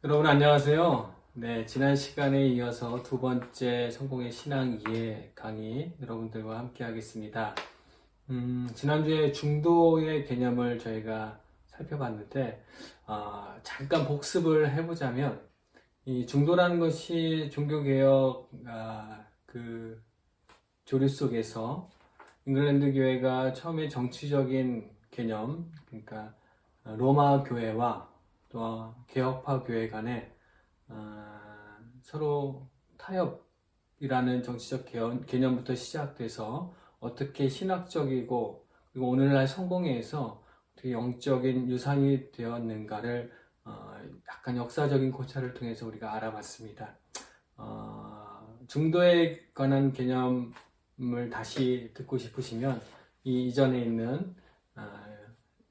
여러분 안녕하세요. 네, 지난 시간에 이어서 두 번째 성공의 신앙 이해 강의 여러분들과 함께 하겠습니다. 지난주에 중도의 개념을 저희가 살펴봤는데, 잠깐 복습을 해보자면, 이 중도라는 것이 종교개혁, 그 조류 속에서 잉글랜드 교회가 처음에 정치적인 개념, 그러니까 로마 교회와 또 개혁파 교회 간에 서로 타협이라는 정치적 개념부터 시작돼서 어떻게 신학적이고 그리고 오늘날 성공회에서 어떻게 영적인 유산이 되었는가를 약간 역사적인 고찰을 통해서 우리가 알아봤습니다. 중도에 관한 개념을 다시 듣고 싶으시면 이 이전에 있는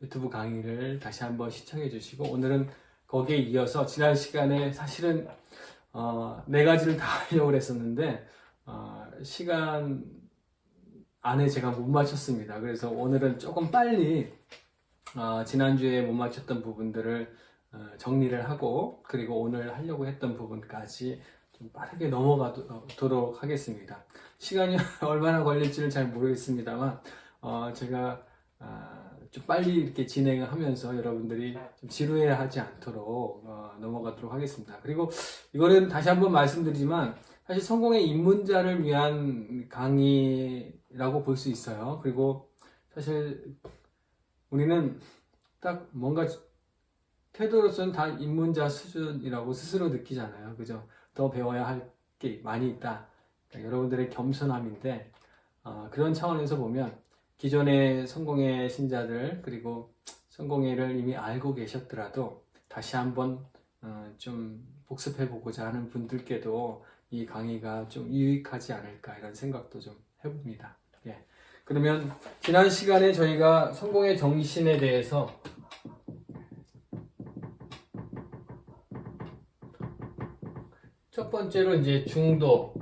유튜브 강의를 다시 한번 시청해 주시고, 오늘은 거기에 이어서 지난 시간에 사실은 네 가지를 다 하려고 했었는데 시간 안에 제가 못 맞췄습니다. 그래서 오늘은 조금 빨리 지난주에 못 맞췄던 부분들을 정리를 하고, 그리고 오늘 하려고 했던 부분까지 좀 빠르게 넘어가도록 하겠습니다. 시간이 얼마나 걸릴지를 잘 모르겠습니다만 제가 좀 빨리 이렇게 진행을 하면서 여러분들이 좀 지루해하지 않도록 넘어가도록 하겠습니다. 그리고 이거는 다시 한번 말씀드리지만 사실 성공의 입문자를 위한 강의라고 볼 수 있어요. 그리고 사실 우리는 딱 뭔가 태도로서는 다 입문자 수준이라고 스스로 느끼잖아요. 그죠? 더 배워야 할 게 많이 있다. 그러니까 여러분들의 겸손함인데 그런 차원에서 보면 기존의 성공회 신자들, 그리고 성공회를 이미 알고 계셨더라도 다시 한번 좀 복습해 보고자 하는 분들께도 이 강의가 좀 유익하지 않을까 이런 생각도 좀 해봅니다. 예. 그러면 지난 시간에 저희가 성공의 정신에 대해서 첫 번째로 이제 중도,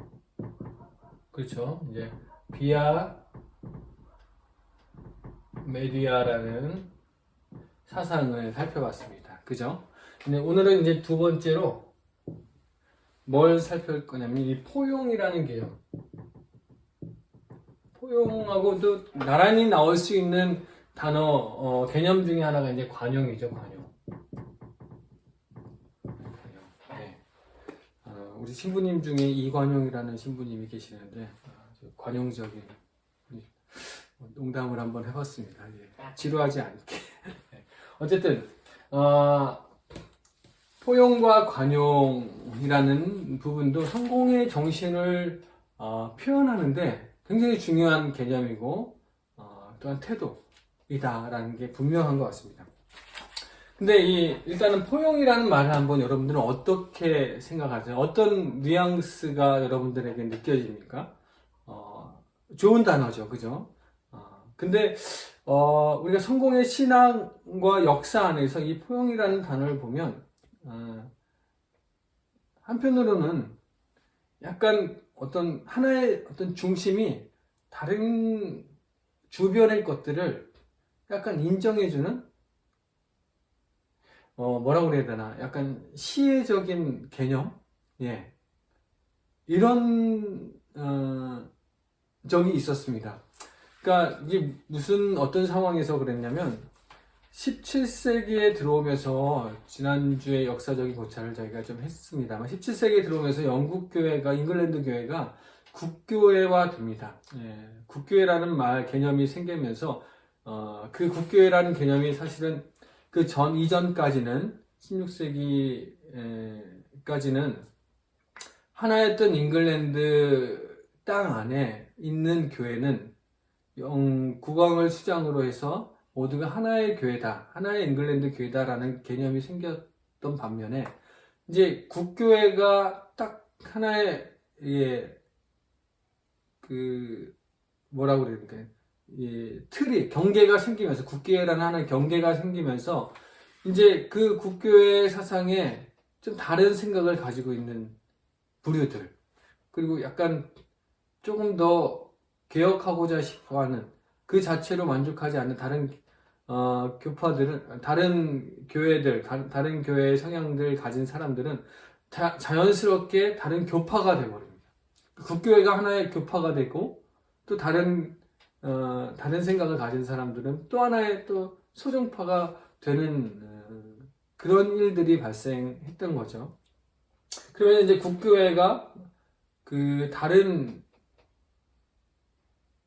그렇죠? 이제 비아 메디아라는 사상을 살펴봤습니다. 그죠? 근데 오늘은 이제 두 번째로 뭘 살펴볼 거냐면 이 포용이라는 개념. 포용하고도 나란히 나올 수 있는 단어, 개념 중에 하나가 이제 관용이죠, 관용. 네. 우리 신부님 중에 이관용이라는 신부님이 계시는데, 관용적인, 농담을 한번 해봤습니다. 예. 지루하지 않게. 어쨌든 포용과 관용이라는 부분도 성공의 정신을 표현하는데 굉장히 중요한 개념이고 또한 태도이다라는 게 분명한 것 같습니다. 근데 일단은 포용이라는 말을 한번 여러분들은 어떻게 생각하세요? 어떤 뉘앙스가 여러분들에게 느껴집니까? 좋은 단어죠, 그죠? 근데 우리가 성공의 신앙과 역사 안에서 이 포용이라는 단어를 보면 한편으로는 약간 어떤 하나의 어떤 중심이 다른 주변의 것들을 약간 인정해주는 뭐라고 그래야 되나, 약간 시혜적인 개념, 예, 이런 적이 있었습니다. 그러니까 이게 무슨 어떤 상황에서 그랬냐면 17세기에 들어오면서, 지난주에 역사적인 고찰을 저희가 좀 했습니다만 17세기에 들어오면서 영국 교회가, 잉글랜드 교회가 국교회화 됩니다. 예, 국교회라는 말 개념이 생기면서 그 국교회라는 개념이 사실은 그 이전까지는 16세기까지는 하나였던 잉글랜드 땅 안에 있는 교회는 국왕을 수장으로 해서 모두가 하나의 교회다, 하나의 잉글랜드 교회다라는 개념이 생겼던 반면에, 이제 국교회가 딱 하나의 뭐라고 그래야 될까요? 틀이, 경계가 생기면서, 국교회라는 하나의 경계가 생기면서 이제 그 국교회 사상에 좀 다른 생각을 가지고 있는 부류들, 그리고 약간 조금 더 개혁하고자 싶어하는, 그 자체로 만족하지 않는 다른 교파들은, 다른 교회들, 다른 교회의 성향들 가진 사람들은 자연스럽게 다른 교파가 되어버립니다. 국교회가 하나의 교파가 되고, 또 다른 생각을 가진 사람들은 또 하나의 또 소종파가 되는 그런 일들이 발생했던 거죠. 그러면 이제 국교회가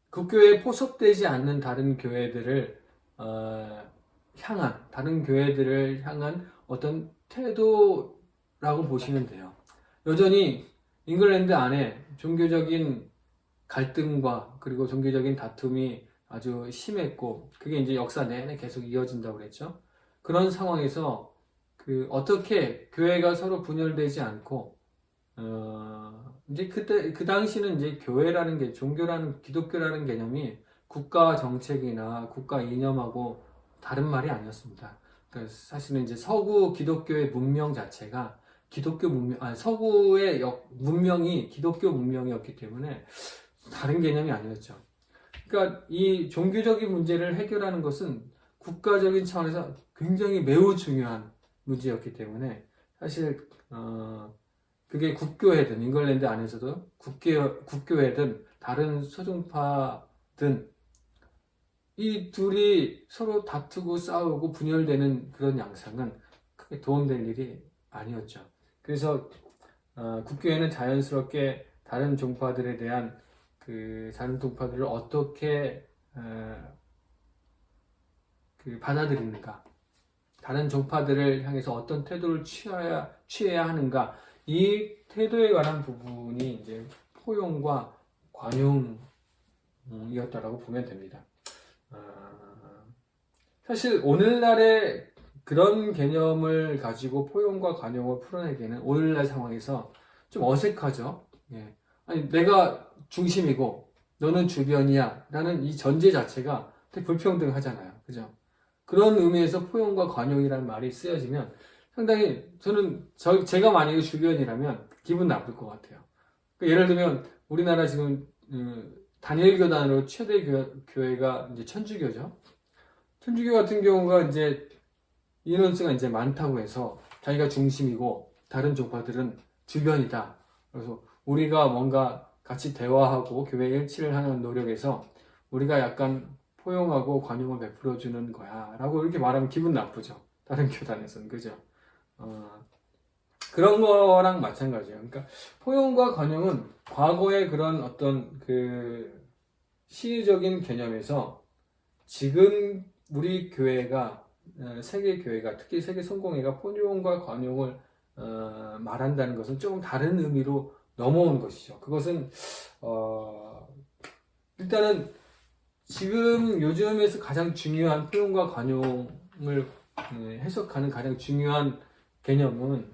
국교회에 포섭되지 않는 다른 교회들을 다른 교회들을 향한 어떤 태도라고 보시면 돼요. 여전히 잉글랜드 안에 종교적인 갈등과 그리고 종교적인 다툼이 아주 심했고, 그게 이제 역사 내내 계속 이어진다고 그랬죠. 그런 상황에서 어떻게 교회가 서로 분열되지 않고, 이제 그 당시는 이제 교회라는 게, 기독교라는 개념이 국가 정책이나 국가 이념하고 다른 말이 아니었습니다. 그러니까 사실은 이제 서구 기독교의 문명 자체가 서구의 문명이 기독교 문명이었기 때문에 다른 개념이 아니었죠. 그러니까 이 종교적인 문제를 해결하는 것은 국가적인 차원에서 굉장히 매우 중요한 문제였기 때문에, 사실 그게 국교회든 잉글랜드 안에서도 국교회든 다른 소종파든 이 둘이 서로 다투고 싸우고 분열되는 그런 양상은 크게 도움될 일이 아니었죠. 그래서 국교회는 자연스럽게 다른 종파들에 대한 다른 종파들을 어떻게 받아들이는가, 다른 종파들을 향해서 어떤 태도를 취해야 하는가, 이 태도에 관한 부분이 이제 포용과 관용이었다라고 보면 됩니다. 사실 오늘날의 그런 개념을 가지고 포용과 관용을 풀어내기에는 오늘날 상황에서 좀 어색하죠. 예. 아니, 내가 중심이고 너는 주변이야 라는 이 전제 자체가 되게 불평등하잖아요. 그죠? 그런 의미에서 포용과 관용이라는 말이 쓰여지면 상당히 제가 만약에 주변이라면 기분 나쁠 것 같아요. 예를 들면 우리나라 지금 단일교단으로 최대 교회가 이제 천주교죠. 천주교 같은 경우가 이제 인원수가 이제 많다고 해서 자기가 중심이고 다른 종파들은 주변이다. 그래서 우리가 뭔가 같이 대화하고 교회 일치를 하는 노력에서 우리가 약간 포용하고 관용을 베풀어주는 거야 라고 이렇게 말하면 기분 나쁘죠. 다른 교단에서는. 그죠? 그런 거랑 마찬가지예요. 그러니까 포용과 관용은 과거의 그런 어떤 시의적인 개념에서 지금 우리 교회가, 세계 교회가, 특히 세계 성공회가 포용과 관용을 말한다는 것은 조금 다른 의미로 넘어온 것이죠. 그것은 일단은 지금 요즘에서 가장 중요한 포용과 관용을 해석하는 가장 중요한 개념은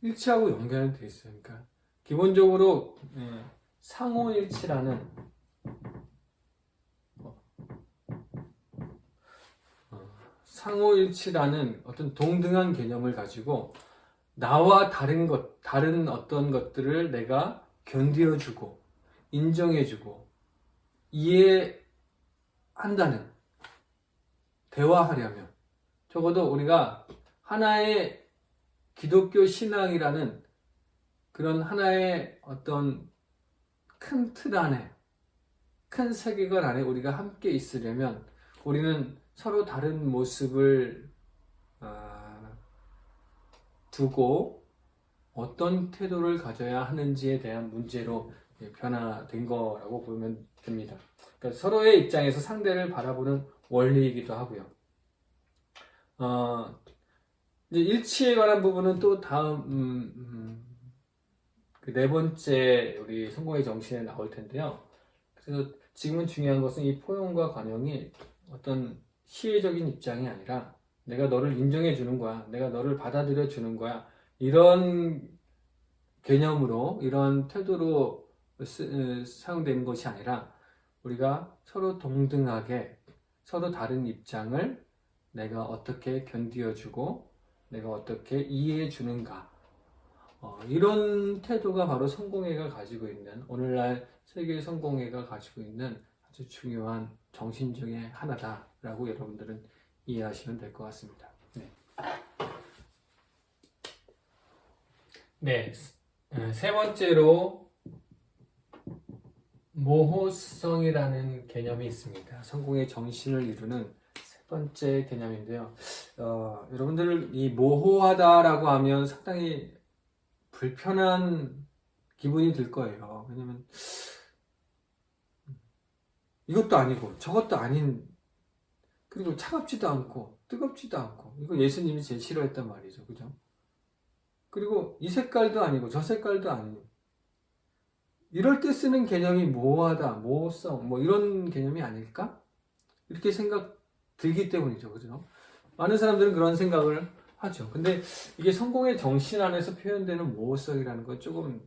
일치하고 연결되어 있어요. 그러니까 기본적으로 상호일치라는 어떤 동등한 개념을 가지고 나와 다른 어떤 것들을 내가 견디어주고 인정해주고 이해한다는, 대화하려면 적어도 우리가 하나의 기독교 신앙이라는 그런 하나의 어떤 큰 틀 안에, 큰 세계관 안에 우리가 함께 있으려면 우리는 서로 다른 모습을 두고 어떤 태도를 가져야 하는지에 대한 문제로 변화된 거라고 보면 됩니다. 그러니까 서로의 입장에서 상대를 바라보는 원리이기도 하고요. 이제 일치에 관한 부분은 또 다음 네 번째 우리 성공의 정신에 나올 텐데요. 그래서 지금은 중요한 것은 이 포용과 관용이 어떤 시혜적인 입장이 아니라 내가 너를 인정해 주는 거야, 내가 너를 받아들여 주는 거야, 이런 개념으로, 이런 태도로 사용되는 것이 아니라 우리가 서로 동등하게 서로 다른 입장을 내가 어떻게 견디어주고 내가 어떻게 이해해 주는가, 이런 태도가 바로 성공회가 가지고 있는, 오늘날 세계 성공회가 가지고 있는 아주 중요한 정신 중에 하나다라고 여러분들은 이해하시면 될 것 같습니다. 네. 네, 세 번째로 모호성이라는 개념이 있습니다. 성공의 정신을 이루는 세 번째 개념인데요. 여러분들 이 모호하다라고 하면 상당히 불편한 기분이 들 거예요. 왜냐면 이것도 아니고 저것도 아닌, 그리고 차갑지도 않고 뜨겁지도 않고, 이거 예수님이 제일 싫어했단 말이죠. 그죠? 그리고 이 색깔도 아니고 저 색깔도 아니고, 이럴 때 쓰는 개념이 모호하다, 모호성, 뭐 이런 개념이 아닐까? 이렇게 생각 들기 때문이죠. 그죠? 많은 사람들은 그런 생각을 하죠. 근데 이게 성공의 정신 안에서 표현되는 모호성이라는 건 조금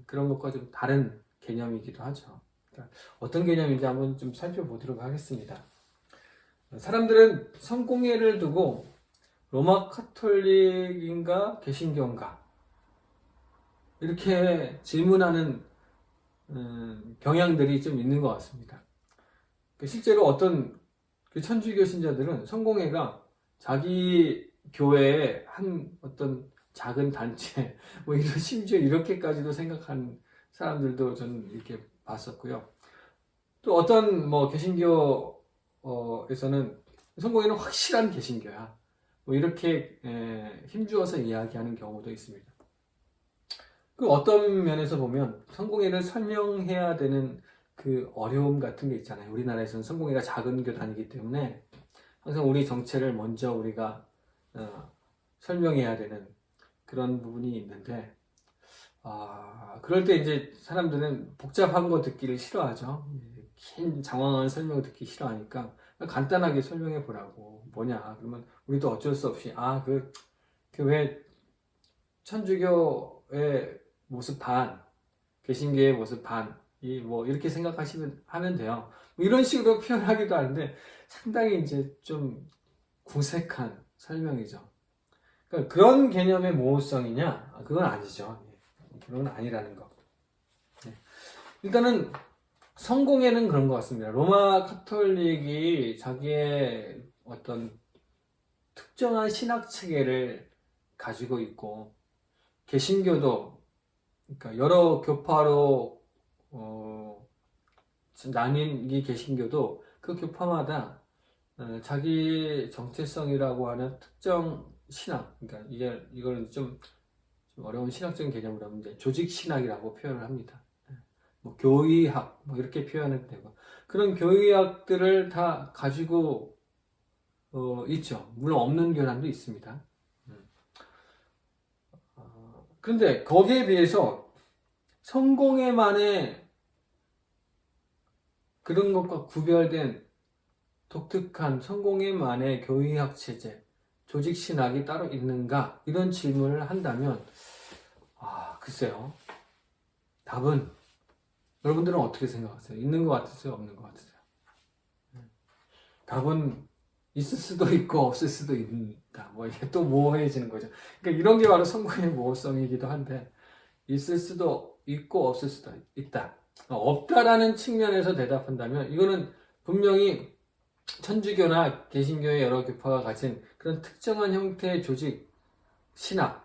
그런 것과 좀 다른 개념이기도 하죠. 그러니까 어떤 개념인지 한번 좀 살펴보도록 하겠습니다. 사람들은 성공회를 두고 로마 카톨릭인가 개신교인가 이렇게 질문하는 경향들이 좀 있는 것 같습니다. 실제로 어떤 천주교 신자들은 성공회가 자기 교회의 한 어떤 작은 단체, 뭐 이런, 심지어 이렇게까지도 생각하는 사람들도 저는 이렇게 봤었고요. 또 어떤 뭐 개신교에서는 성공회는 확실한 개신교야, 뭐 이렇게 힘주어서 이야기하는 경우도 있습니다. 그 어떤 면에서 보면 성공회를 설명해야 되는 그 어려움 같은 게 있잖아요. 우리나라에서는 성공회가 작은 교단이기 때문에 항상 우리 정체를 먼저 우리가 설명해야 되는 그런 부분이 있는데, 그럴 때 이제 사람들은 복잡한 거 듣기를 싫어하죠. 긴 장황한 설명을 듣기 싫어하니까 간단하게 설명해 보라고. 뭐냐? 그러면 우리도 어쩔 수 없이 왜 천주교의 모습 반, 개신교의 모습 반, 뭐 이렇게 하면 돼요. 뭐 이런 식으로 표현하기도 하는데 상당히 이제 좀 구색한 설명이죠. 그러니까 그런 개념의 모호성이냐? 그건 아니죠. 그건 아니라는 거. 일단은 성공회는 그런 것 같습니다. 로마 카톨릭이 자기의 어떤 특정한 신학 체계를 가지고 있고, 개신교도 그러니까 여러 교파로 나뉜 이 개신교도 그 교파마다 자기 정체성이라고 하는 특정 신학, 그러니까 이걸 좀 어려운 신학적인 개념으로 하면 이제 조직 신학이라고 표현을 합니다. 뭐 교의학 뭐 이렇게 표현해도 되고, 그런 교의학들을 다 가지고 있죠. 물론 없는 교단도 있습니다. 그런데 거기에 비해서 성공회만의 그런 것과 구별된 독특한 성공회만의 교의학 체제, 조직 신학이 따로 있는가? 이런 질문을 한다면 글쎄요. 답은 여러분들은 어떻게 생각하세요? 있는 것 같으세요? 없는 것 같으세요? 답은 있을 수도 있고 없을 수도 있다. 뭐 이게 또 모호해지는 거죠. 그러니까 이런 게 바로 성공의 모호성이기도 한데, 있을 수도 있고 없을 수도 있다. 없다라는 측면에서 대답한다면 이거는 분명히 천주교나 개신교의 여러 교파가 가진 그런 특정한 형태의 조직, 신학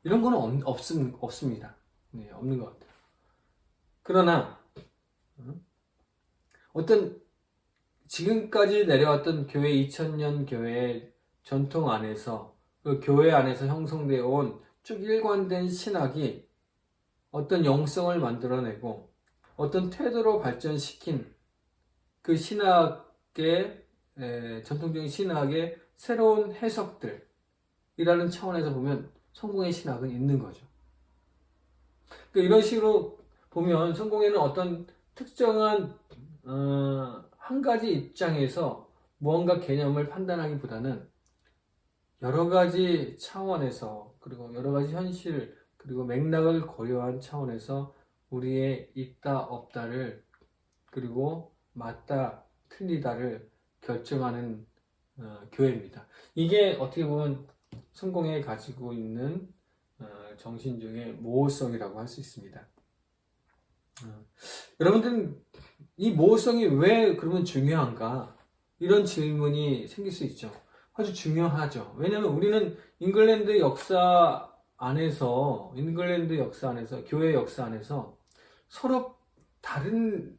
이런 거는 없습니다. 네, 없는 것 같아요. 그러나 어떤 지금까지 내려왔던 교회 2000년 교회의 전통 안에서, 그 교회 안에서 형성되어 온 쭉 일관된 신학이 어떤 영성을 만들어내고 어떤 태도로 발전시킨 그 신학의 전통적인 신학의 새로운 해석들이라는 차원에서 보면 성공의 신학은 있는 거죠. 그러니까 이런 식으로 보면 성공에는 어떤 특정한 한 가지 입장에서 무언가 개념을 판단하기보다는 여러 가지 차원에서, 그리고 여러 가지 현실, 그리고 맥락을 고려한 차원에서 우리의 있다 없다를, 그리고 맞다 틀리다를 결정하는 교회입니다. 이게 어떻게 보면 성공에 가지고 있는 정신 중의 모호성이라고 할 수 있습니다. 여러분들은 이 모호성이 왜 그러면 중요한가? 이런 질문이 생길 수 있죠. 아주 중요하죠. 왜냐하면 우리는 잉글랜드 역사 안에서, 교회 역사 안에서 서로 다른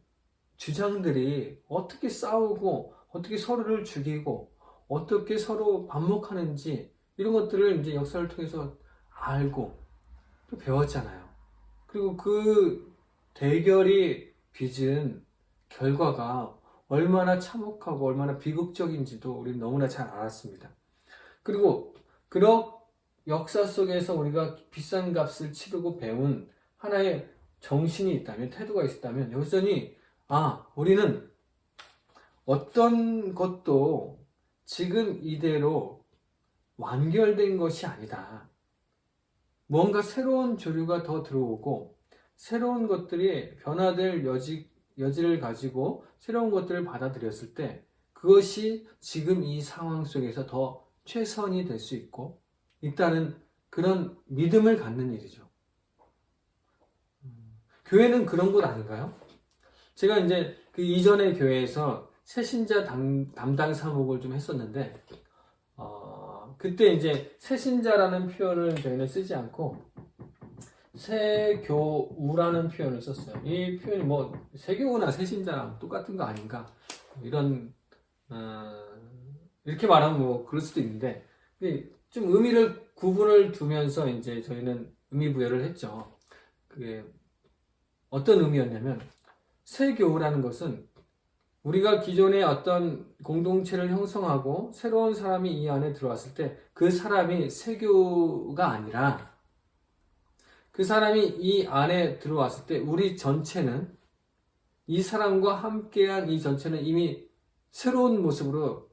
주장들이 어떻게 싸우고, 어떻게 서로를 죽이고, 어떻게 서로 반목하는지, 이런 것들을 이제 역사를 통해서 알고 또 배웠잖아요. 그리고 그 대결이 빚은 결과가 얼마나 참혹하고 얼마나 비극적인지도 우리는 너무나 잘 알았습니다. 그리고 그런 역사 속에서 우리가 비싼 값을 치르고 배운 하나의 정신이 있다면, 태도가 있었다면 여전히 우리는 어떤 것도 지금 이대로 완결된 것이 아니다. 뭔가 새로운 조류가 더 들어오고 새로운 것들이 변화될 여지를 가지고 새로운 것들을 받아들였을 때 그것이 지금 이 상황 속에서 더 최선이 될 수 있다는 그런 믿음을 갖는 일이죠. 교회는 그런 곳 아닌가요? 제가 이제 그 이전의 교회에서 새신자 담당 사목을 좀 했었는데, 그때 이제 새신자라는 표현을 저희는 쓰지 않고 새교우라는 표현을 썼어요. 이 표현이 뭐 새교우나 새신자랑 똑같은 거 아닌가? 이런 이렇게 말하면 뭐 그럴 수도 있는데 좀 구분을 두면서 이제 저희는 의미 부여를 했죠. 그게 어떤 의미였냐면 새교우라는 것은 우리가 기존의 어떤 공동체를 형성하고 새로운 사람이 이 안에 들어왔을 때 그 사람이 새교우가 아니라 그 사람이 이 안에 들어왔을 때 우리 전체는 이 사람과 함께한 이 전체는 이미 새로운 모습으로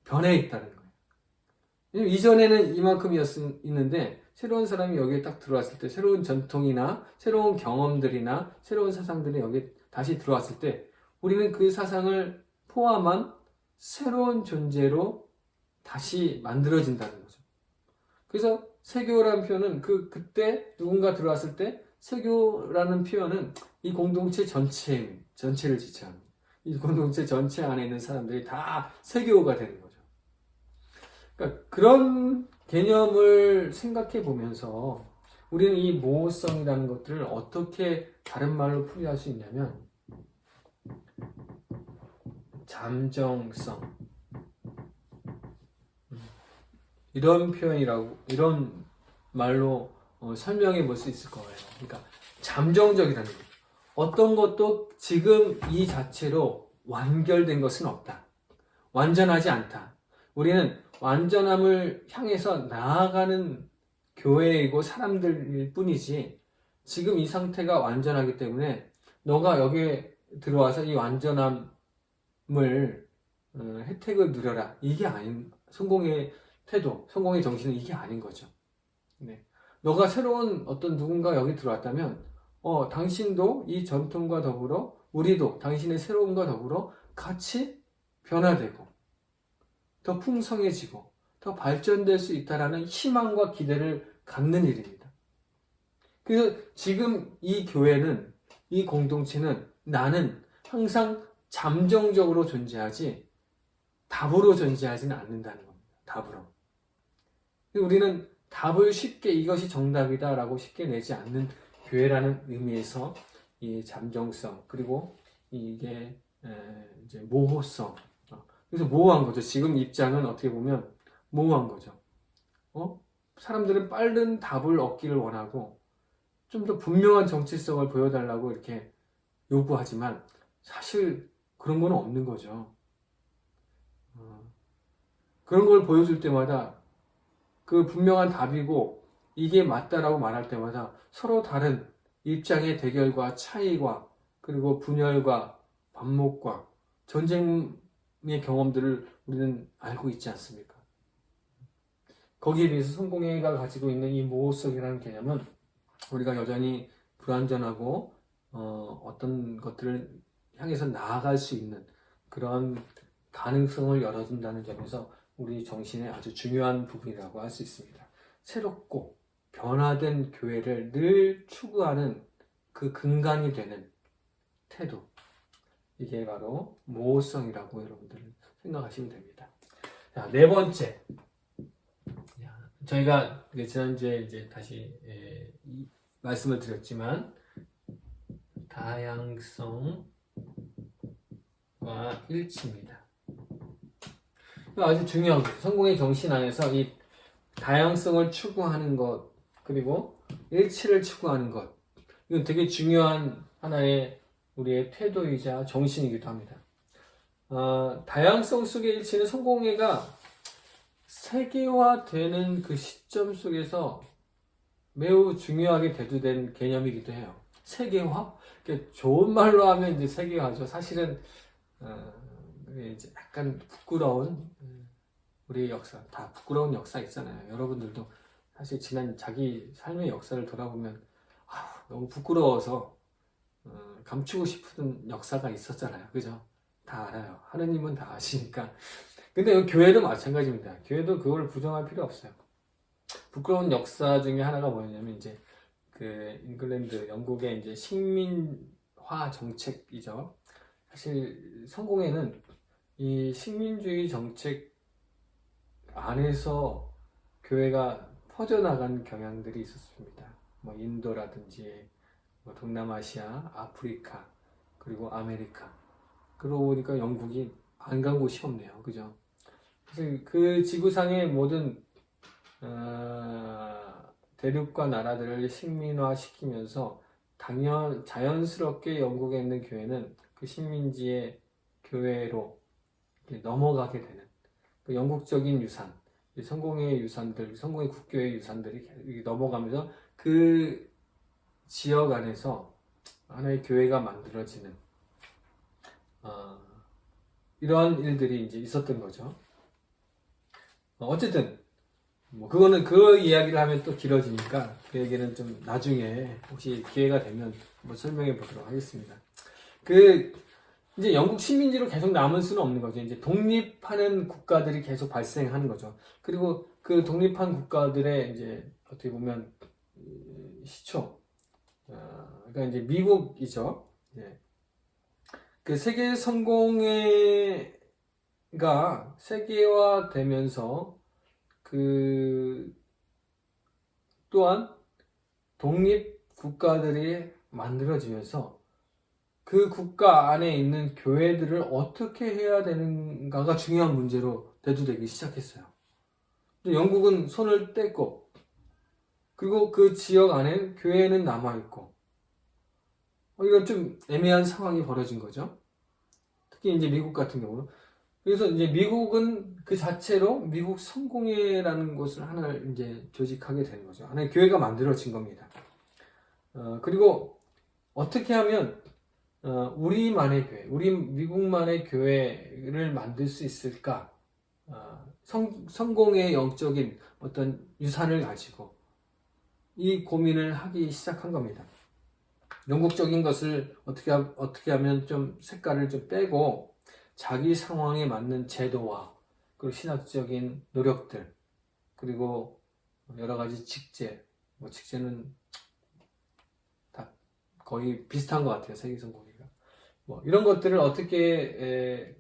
변해 있다는 거예요. 이전에는 이만큼이었는데 새로운 사람이 여기에 딱 들어왔을 때 새로운 전통이나 새로운 경험들이나 새로운 사상들이 여기에 다시 들어왔을 때 우리는 그 사상을 포함한 새로운 존재로 다시 만들어진다는 거죠. 그래서 세교라는 표현은 그때 누군가 들어왔을 때 세교라는 표현은 이 공동체 전체를 지칭합니다. 이 공동체 전체 안에 있는 사람들이 다 세교가 되는 거죠. 그러니까 그런 개념을 생각해 보면서 우리는 이 모호성이라는 것들을 어떻게 다른 말로 풀이할 수 있냐면 잠정성, 이런 말로 설명해 볼 수 있을 거예요. 그러니까 잠정적이라는 거예요. 어떤 것도 지금 이 자체로 완결된 것은 없다. 완전하지 않다. 우리는 완전함을 향해서 나아가는 교회이고 사람들일 뿐이지 지금 이 상태가 완전하기 때문에 너가 여기에 들어와서 이 완전함을 혜택을 누려라. 이게 아닌 성공의 태도, 성공의 정신은 이게 아닌 거죠. 네. 너가 새로운 어떤 누군가 여기 들어왔다면 당신도 이 전통과 더불어 우리도 당신의 새로움과 더불어 같이 변화되고 더 풍성해지고 더 발전될 수 있다라는 희망과 기대를 갖는 일입니다. 그래서 지금 이 교회는, 이 공동체는 나는 항상 잠정적으로 존재하지 답으로 존재하지는 않는다는 겁니다. 답으로. 우리는 답을 쉽게 이것이 정답이다라고 쉽게 내지 않는 교회라는 의미에서 이 잠정성 그리고 이게 이제 모호성. 그래서 모호한 거죠. 지금 입장은 어떻게 보면 모호한 거죠. 사람들은 빠른 답을 얻기를 원하고 좀 더 분명한 정체성을 보여달라고 이렇게 요구하지만 사실 그런 건 없는 거죠. 그런 걸 보여줄 때마다 그 분명한 답이고 이게 맞다라고 말할 때마다 서로 다른 입장의 대결과 차이와 그리고 분열과 반목과 전쟁의 경험들을 우리는 알고 있지 않습니까? 거기에 비해서 성공회가 가지고 있는 이 모호성이라는 개념은 우리가 여전히 불완전하고 어떤 것들을 향해서 나아갈 수 있는 그런 가능성을 열어준다는 점에서 우리 정신의 아주 중요한 부분이라고 할 수 있습니다. 새롭고 변화된 교회를 늘 추구하는 그 근간이 되는 태도. 이게 바로 모호성이라고 여러분들 생각하시면 됩니다. 자, 네 번째. 저희가 지난주에 이제 다시 말씀을 드렸지만, 다양성과 일치입니다. 아주 중요한 거죠. 성공의 정신 안에서 이 다양성을 추구하는 것, 그리고 일치를 추구하는 것. 이건 되게 중요한 하나의 우리의 태도이자 정신이기도 합니다. 다양성 속의 일치는 성공회가 세계화되는 그 시점 속에서 매우 중요하게 대두된 개념이기도 해요. 세계화? 좋은 말로 하면 이제 세계화죠. 사실은 이제 약간 부끄러운 우리의 역사, 다 부끄러운 역사 있잖아요. 여러분들도 사실 지난 자기 삶의 역사를 돌아보면 너무 부끄러워서 감추고 싶은 역사가 있었잖아요. 그죠? 다 알아요. 하느님은 다 아시니까. 근데 교회도 마찬가지입니다. 교회도 그걸 부정할 필요 없어요. 부끄러운 역사 중에 하나가 뭐냐면 이제 그 잉글랜드, 영국의 이제 식민화 정책이죠. 사실 성공회는 이 식민주의 정책 안에서 교회가 퍼져나간 경향들이 있었습니다. 뭐 인도라든지 뭐 동남아시아, 아프리카, 그리고 아메리카. 그러고 보니까 영국이 안 간 곳이 없네요. 그죠? 그래서 그 지구상의 모든 대륙과 나라들을 식민화 시키면서 자연스럽게 영국에 있는 교회는 그 식민지의 교회로 넘어가게 되는 그 영국적인 유산, 성공의 유산들, 성공의 국교의 유산들이 넘어가면서 그 지역 안에서 하나의 교회가 만들어지는 이러한 일들이 이제 있었던 거죠. 어쨌든 뭐 그거는 그 이야기를 하면 또 길어지니까 그 얘기는 좀 나중에 혹시 기회가 되면 한번 설명해 보도록 하겠습니다. 이제 영국 식민지로 계속 남을 수는 없는 거죠. 이제 독립하는 국가들이 계속 발생하는 거죠. 그리고 그 독립한 국가들의 이제 어떻게 보면 시초, 그러니까 이제 미국이죠. 예. 그 세계 성공회가 세계화되면서 그 또한 독립 국가들이 만들어지면서 그 국가 안에 있는 교회들을 어떻게 해야 되는가가 중요한 문제로 대두되기 시작했어요. 영국은 손을 뗐고, 그리고 그 지역 안에 교회는 남아있고, 이런 좀 애매한 상황이 벌어진 거죠. 특히 이제 미국 같은 경우는. 그래서 이제 미국은 그 자체로 미국 성공회라는 곳을 하나를 이제 조직하게 되는 거죠. 하나의 교회가 만들어진 겁니다. 그리고 어떻게 하면 우리만의 교회, 우리 미국만의 교회를 만들 수 있을까? 성공의 영적인 어떤 유산을 가지고 이 고민을 하기 시작한 겁니다. 영국적인 것을 어떻게 하면 좀 색깔을 좀 빼고 자기 상황에 맞는 제도와 그리고 신학적인 노력들, 그리고 여러 가지 직제, 뭐 직제는 다 거의 비슷한 것 같아요. 세계성공회가. 뭐 이런 것들을 어떻게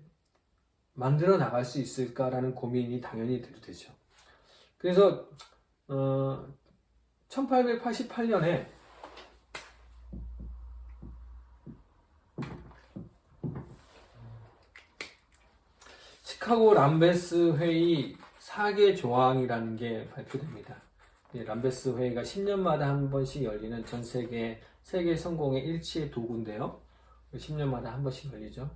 만들어 나갈 수 있을까라는 고민이 당연히 되죠. 그래서 1888년에 시카고 람베스 회의 4개 조항이라는 게 발표됩니다. 람베스 회의가 10년마다 한 번씩 열리는 전 세계 성공의 일치의 도구인데요. 10년마다 한 번씩 열리죠.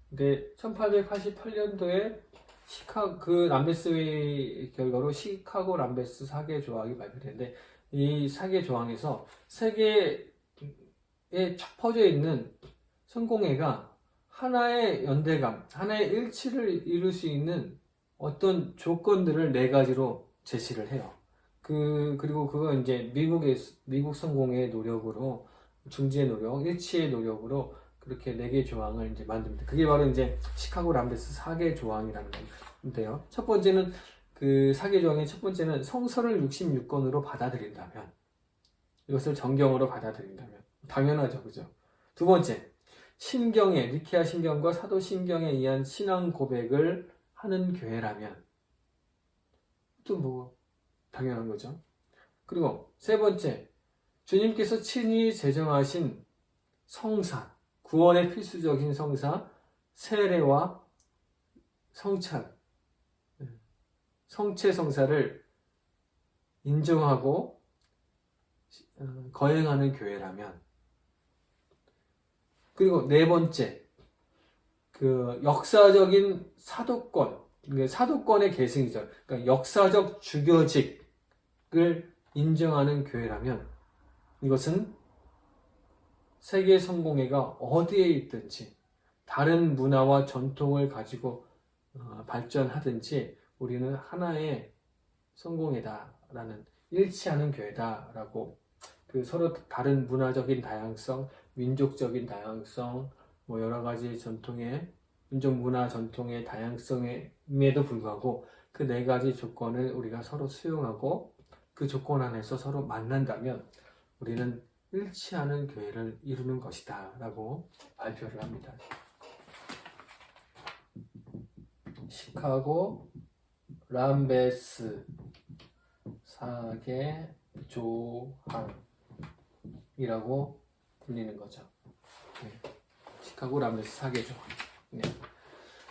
근데 1888년도에 그 람베스 회의 결과로 시카고 람베스 4개 조항이 발표되는데, 이 4개 조항에서 세계에 쫙 퍼져 있는 성공회가 하나의 연대감, 하나의 일치를 이룰 수 있는 어떤 조건들을 4가지로 제시를 해요. 그리고 그거 이제 미국 성공의 노력으로, 중지의 노력, 일치의 노력으로 그렇게 4개 조항을 이제 만듭니다. 그게 바로 이제 시카고 람베스 4개 조항이라는 건데요. 첫 번째는 그 4개 조항의 첫 번째는 성서를 66권으로 받아들인다면, 이것을 정경으로 받아들인다면, 당연하죠, 그죠? 두 번째, 신경에 니케아 신경과 사도 신경에 의한 신앙 고백을 하는 교회라면 또 뭐 당연한 거죠. 그리고 세 번째, 주님께서 친히 제정하신 성사, 구원의 필수적인 성사, 세례와 성찬, 성체 성사를 인정하고 거행하는 교회라면, 그리고 네 번째, 그 역사적인 사도권, 사도권의 계승이죠. 그러니까 역사적 주교직을 인정하는 교회라면 이것은 세계 성공회가 어디에 있든지 다른 문화와 전통을 가지고 발전하든지 우리는 하나의 성공회다라는, 일치하는 교회다라고, 그 서로 다른 문화적인 다양성, 민족적인 다양성, 뭐 여러 가지 전통의 민족 문화 전통의 다양성임에도 불구하고 그 네 가지 조건을 우리가 서로 수용하고 그 조건 안에서 서로 만난다면 우리는 일치하는 교회를 이루는 것이다 라고 발표를 합니다. 시카고 람베스 사계조항이라고 불리는 거죠. 네. 시카고 람베스 사계조항. 네.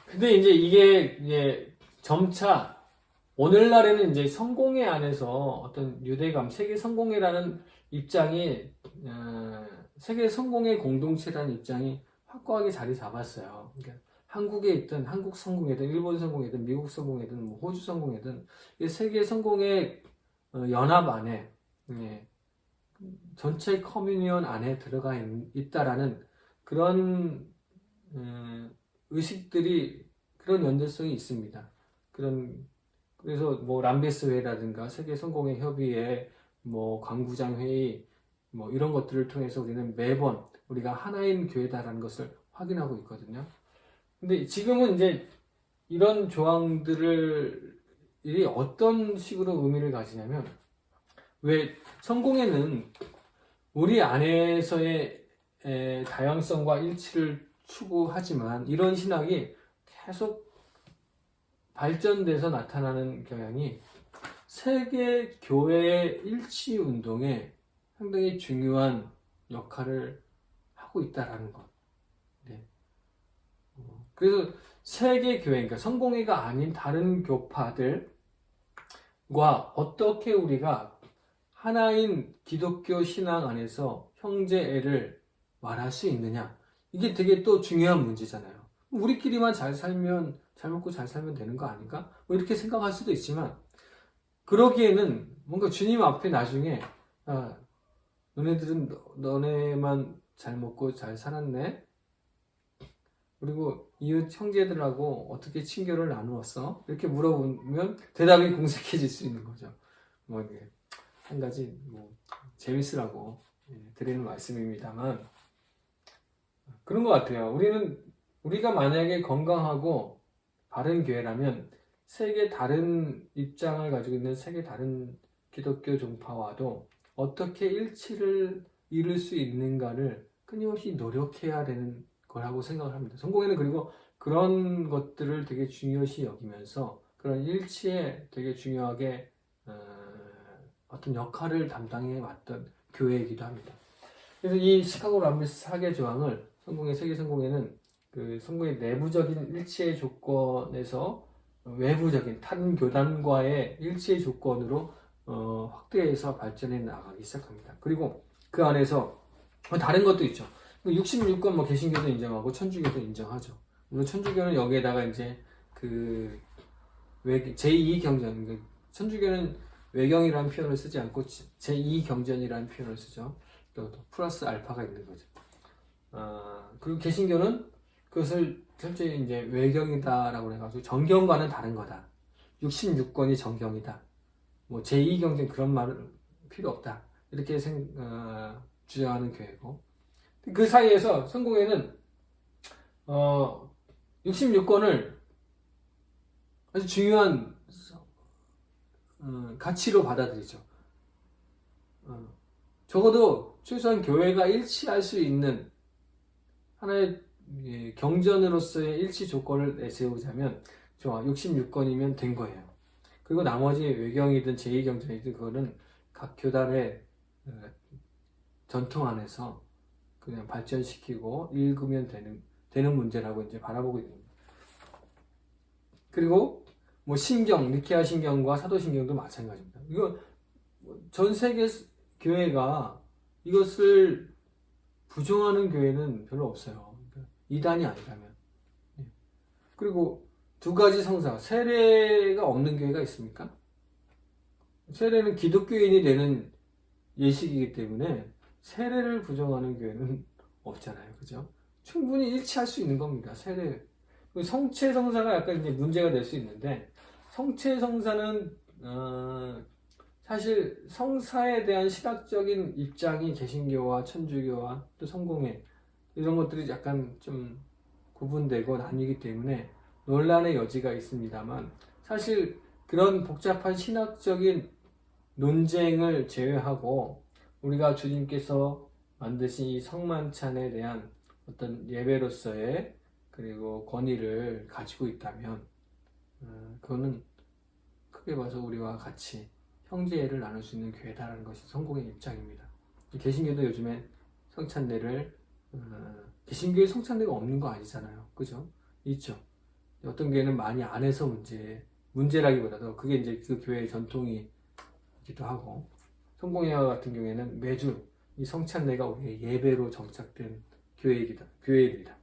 근데 이게 점차 오늘날에는 이제 성공회 안에서 어떤 유대감, 세계 성공회라는 입장이, 세계 성공회 공동체라는 입장이 확고하게 자리 잡았어요. 그러니까 한국에 있든 한국 성공회든 일본 성공회든 미국 성공회든 뭐 호주 성공회든 세계 성공회 연합 안에, 전체 커뮤니언 안에 들어가 있다라는 그런 의식들이, 그런 연대성이 있습니다. 그래서 뭐 람베스 회의라든가 세계 성공회 협의회, 뭐 광부장 회의, 뭐 이런 것들을 통해서 우리는 매번 우리가 하나인 교회다라는 것을 확인하고 있거든요. 근데 지금은 이제 이런 조항들이 어떤 식으로 의미를 가지냐면, 왜 성공회는 우리 안에서의 다양성과 일치를 추구하지만 이런 신학이 계속 발전돼서 나타나는 경향이 세계 교회의 일치 운동에 상당히 중요한 역할을 하고 있다라는 것. 네. 그래서 세계 교회, 그러니까 성공회가 아닌 다른 교파들과 어떻게 우리가 하나인 기독교 신앙 안에서 형제애를 말할 수 있느냐, 이게 되게 또 중요한 문제잖아요. 우리끼리만 잘 살면, 잘 먹고 잘 살면 되는 거 아닌가? 뭐 이렇게 생각할 수도 있지만, 그러기에는 뭔가 주님 앞에 나중에 너네만 잘 먹고 잘 살았네? 그리고 이웃 형제들하고 어떻게 친교를 나누었어? 이렇게 물어보면 대답이 공색해질 수 있는 거죠. 뭐 한 가지 뭐 재밌으라고 드리는 말씀입니다만, 그런 것 같아요. 우리가 만약에 건강하고 바른 교회라면 세계 다른 입장을 가지고 있는 세계 다른 기독교 종파와도 어떻게 일치를 이룰 수 있는가를 끊임없이 노력해야 되는 거라고 생각을 합니다. 성공회는 그리고 그런 것들을 되게 중요시 여기면서 그런 일치에 되게 중요하게 어떤 역할을 담당해 왔던 교회이기도 합니다. 그래서 이 시카고 람베스 사계 조항을 세계 성공회는 그 성공의 내부적인 일치의 조건에서 외부적인 타른 교단과의 일치의 조건으로 확대해서 발전해 나가기 시작합니다. 그리고 그 안에서 다른 것도 있죠. 66권 뭐 개신교도 인정하고 천주교도 인정하죠. 물론 천주교는 여기에다가 이제 그 제2경전, 천주교는 외경이라는 표현을 쓰지 않고 제2경전이라는 표현을 쓰죠. 또 플러스 알파가 있는 거죠. 그리고 개신교는 그것을 철저히 이제 외경이다라고 해가지고 정경과는 다른 거다. 66권이 정경이다. 뭐 제2경전 그런 말은 필요 없다. 이렇게 주장하는 교회고, 그 사이에서 성공회는 66권을 아주 중요한 가치로 받아들이죠. 적어도 최소한 교회가 일치할 수 있는 하나의 경전으로서의 일치 조건을 내세우자면 좋아, 66권이면 된 거예요. 그리고 나머지 외경이든 제2경전이든 그거는 각 교단의 전통 안에서 그냥 발전시키고 읽으면 되는 문제라고 이제 바라보고 있는 거예요. 그리고 뭐 신경, 니케아 신경과 사도신경도 마찬가지입니다. 이거 전 세계 교회가 이것을 부정하는 교회는 별로 없어요. 이단이 아니라면. 그리고 두 가지 성사, 세례가 없는 교회가 있습니까? 세례는 기독교인이 되는 예식이기 때문에 세례를 부정하는 교회는 없잖아요. 그죠? 충분히 일치할 수 있는 겁니다. 세례. 성체 성사가 약간 이제 문제가 될 수 있는데, 성체 성사는 사실 성사에 대한 신학적인 입장이 개신교와 천주교와 또 성공회 이런 것들이 약간 좀 구분되고 나뉘기 때문에 논란의 여지가 있습니다만, 사실 그런 복잡한 신학적인 논쟁을 제외하고 우리가 주님께서 만드신 이 성만찬에 대한 어떤 예배로서의 그리고 권위를 가지고 있다면 그거는 크게 봐서 우리와 같이 형제를 나눌 수 있는 교회다라는 것이 성공의 입장입니다. 개신교도 요즘에 성찬례를 개신교에 성찬례가 없는 거 아니잖아요. 그죠? 있죠. 어떤 교회는 많이 안 해서 문제라기보다도 그게 이제 그 교회의 전통이기도 하고, 성공회와 같은 경우에는 매주 이 성찬례가 우리의 예배로 정착된 교회입니다.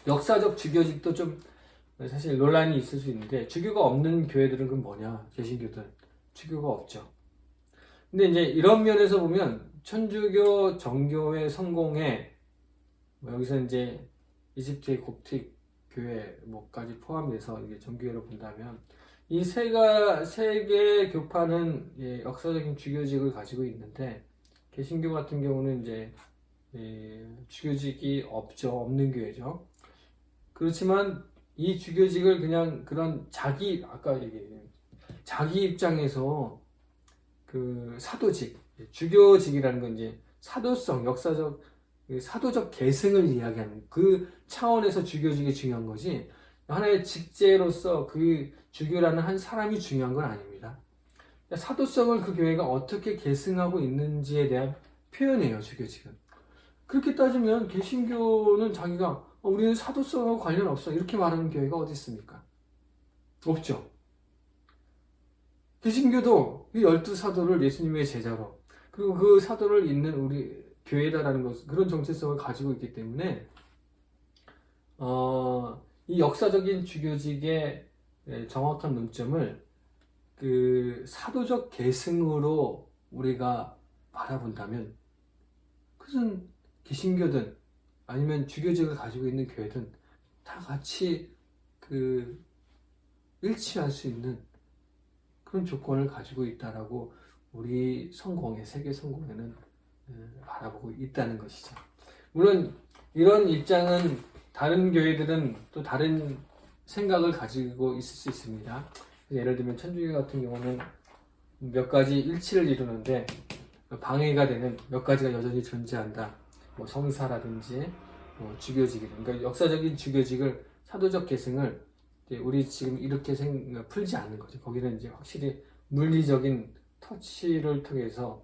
역사적 주교직도 좀 사실 논란이 있을 수 있는데, 주교가 없는 교회들은 그럼 뭐냐? 개신교들 주교가 없죠. 근데 이제 이런 면에서 보면 천주교, 정교회, 성공회, 여기서 이제 이집트의 kop틱 교회 뭐까지 포함돼서 이게 정교회로 본다면 이 세 개 교파는 역사적인 주교직을 가지고 있는데, 개신교 같은 경우는 이제 주교직이 없는 교회죠. 그렇지만 이 주교직을 그냥 그런 아까 얘기한 자기 입장에서 그 사도직, 주교직이라는 건 이제 사도성, 사도적 계승을 이야기하는 그 차원에서 주교직이 중요한 거지, 하나의 직제로서 그 주교라는 한 사람이 중요한 건 아닙니다. 사도성을 그 교회가 어떻게 계승하고 있는지에 대한 표현이에요, 주교직은. 그렇게 따지면 개신교는 자기가 우리는 사도성하고 관련 없어 이렇게 말하는 교회가 어디 있습니까? 없죠. 개신교도 이 12사도를 예수님의 제자로, 그리고 그 사도를 잇는 우리 교회다라는 것, 그런 정체성을 가지고 있기 때문에 이 역사적인 주교직의 정확한 논점을 그 사도적 계승으로 우리가 바라본다면, 그것은 개신교든 아니면 주교직을 가지고 있는 교회든 다 같이 일치할 수 있는 그런 조건을 가지고 있다라고 우리 세계 성공회는 바라보고 있다는 것이죠. 물론 이런 입장은 다른 교회들은 또 다른 생각을 가지고 있을 수 있습니다. 예를 들면 천주교 같은 경우는 몇 가지 일치를 이루는데 방해가 되는 몇 가지가 여전히 존재한다. 뭐 성사라든지 주교직이든, 그러니까 역사적인 주교직을, 사도적 계승을 우리 지금 이렇게 풀지 않는 거죠. 거기는 이제 확실히 물리적인 터치를 통해서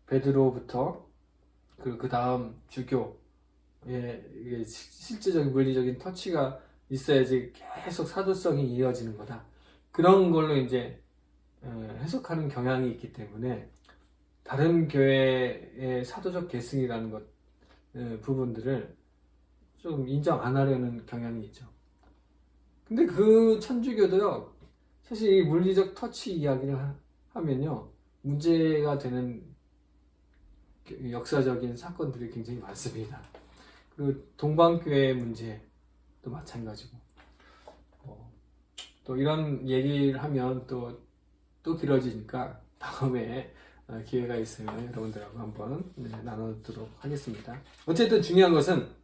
베드로부터 그 다음 주교의 실제적인 물리적인 터치가 있어야지 계속 사도성이 이어지는 거다. 그런 걸로 이제 해석하는 경향이 있기 때문에 다른 교회의 사도적 계승이라는 부분들을 좀 인정 안 하려는 경향이 있죠. 근데 그 천주교도요, 사실 이 물리적 터치 이야기를 하면요, 문제가 되는 역사적인 사건들이 굉장히 많습니다. 그리고 동방교회 문제도 마찬가지고, 또 이런 얘기를 하면 또 길어지니까 다음에 기회가 있으면 여러분들하고 한번 나누도록 하겠습니다. 어쨌든 중요한 것은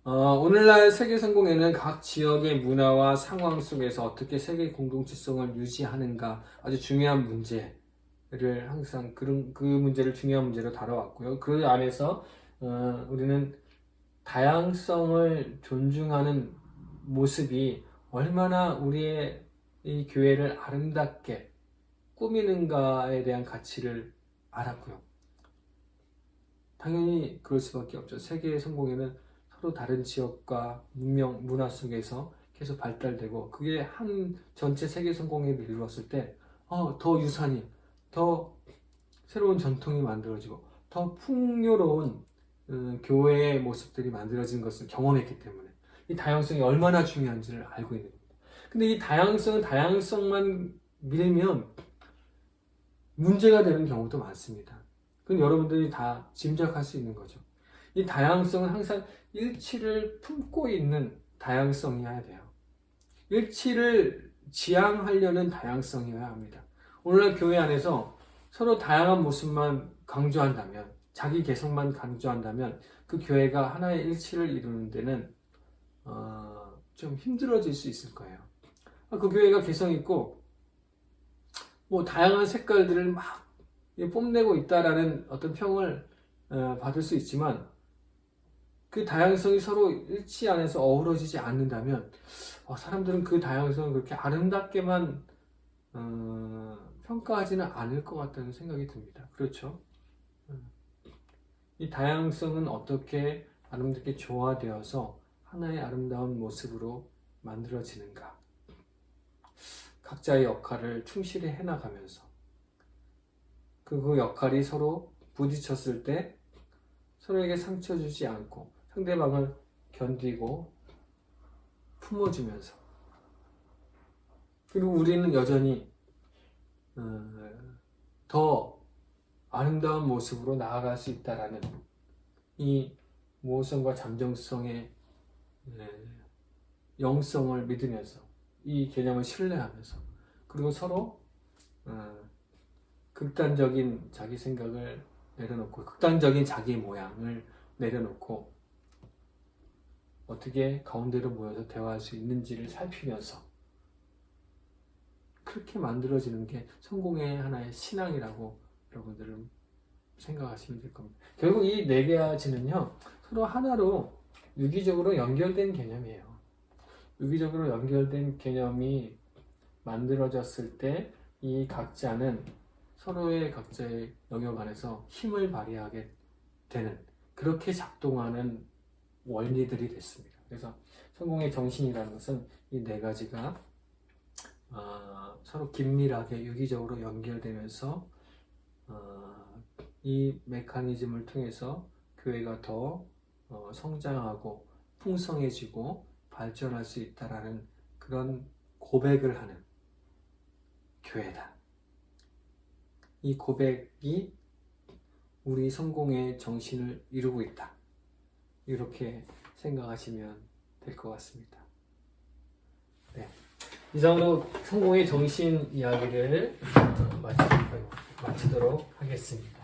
오늘날 세계성공회는 각 지역의 문화와 상황 속에서 어떻게 세계 공동체성을 유지하는가, 아주 중요한 문제를 항상 그 문제를 중요한 문제로 다뤄왔고요. 그 안에서 우리는 다양성을 존중하는 모습이 얼마나 우리의 이 교회를 아름답게 꾸미는가에 대한 가치를 알았고요. 당연히 그럴 수밖에 없죠. 세계의 성공에는 서로 다른 지역과 문명, 문화 속에서 계속 발달되고 그게 한 전체 세계 성공에 이르렀을 때 더 유산이, 더 새로운 전통이 만들어지고 더 풍요로운 교회의 모습들이 만들어진 것을 경험했기 때문에 이 다양성이 얼마나 중요한지를 알고 있는 겁니다. 근데 이 다양성은 다양성만 밀면 문제가 되는 경우도 많습니다. 그건 여러분들이 다 짐작할 수 있는 거죠. 이 다양성은 항상 일치를 품고 있는 다양성이어야 돼요. 일치를 지향하려는 다양성이어야 합니다. 오늘날 교회 안에서 서로 다양한 모습만 강조한다면, 자기 개성만 강조한다면 그 교회가 하나의 일치를 이루는 데는 좀 힘들어질 수 있을 거예요. 그 교회가 개성 있고 뭐 다양한 색깔들을 막 뽐내고 있다라는 어떤 평을 받을 수 있지만 그 다양성이 서로 일치 안에서 어우러지지 않는다면 사람들은 그 다양성을 그렇게 아름답게만 평가하지는 않을 것 같다는 생각이 듭니다. 그렇죠? 이 다양성은 어떻게 아름답게 조화되어서 하나의 아름다운 모습으로 만들어지는가? 각자의 역할을 충실히 해나가면서 그 역할이 서로 부딪혔을 때 서로에게 상처 주지 않고 상대방을 견디고 품어주면서 그리고 우리는 여전히 더 아름다운 모습으로 나아갈 수 있다라는 이 모성과 잠정성의 영성을 믿으면서 이 개념을 신뢰하면서 그리고 서로 극단적인 자기 생각을 내려놓고 극단적인 자기 모양을 내려놓고 어떻게 가운데로 모여서 대화할 수 있는지를 살피면서 그렇게 만들어지는 게 성공의 하나의 신앙이라고 여러분들은 생각하시면 될 겁니다. 결국 이 네 가지는요 서로 하나로 유기적으로 연결된 개념이에요. 유기적으로 연결된 개념이 만들어졌을 때 이 각자는 서로의 각자의 영역 안에서 힘을 발휘하게 되는 그렇게 작동하는 원리들이 됐습니다. 그래서 성공의 정신이라는 것은 이 네 가지가 서로 긴밀하게 유기적으로 연결되면서 이 메커니즘을 통해서 교회가 더 성장하고 풍성해지고 발전할 수 있다라는 그런 고백을 하는 교회다. 이 고백이 우리 성공의 정신을 이루고 있다. 이렇게 생각하시면 될 것 같습니다. 네. 이상으로 성공의 정신 이야기를 마치도록 하겠습니다.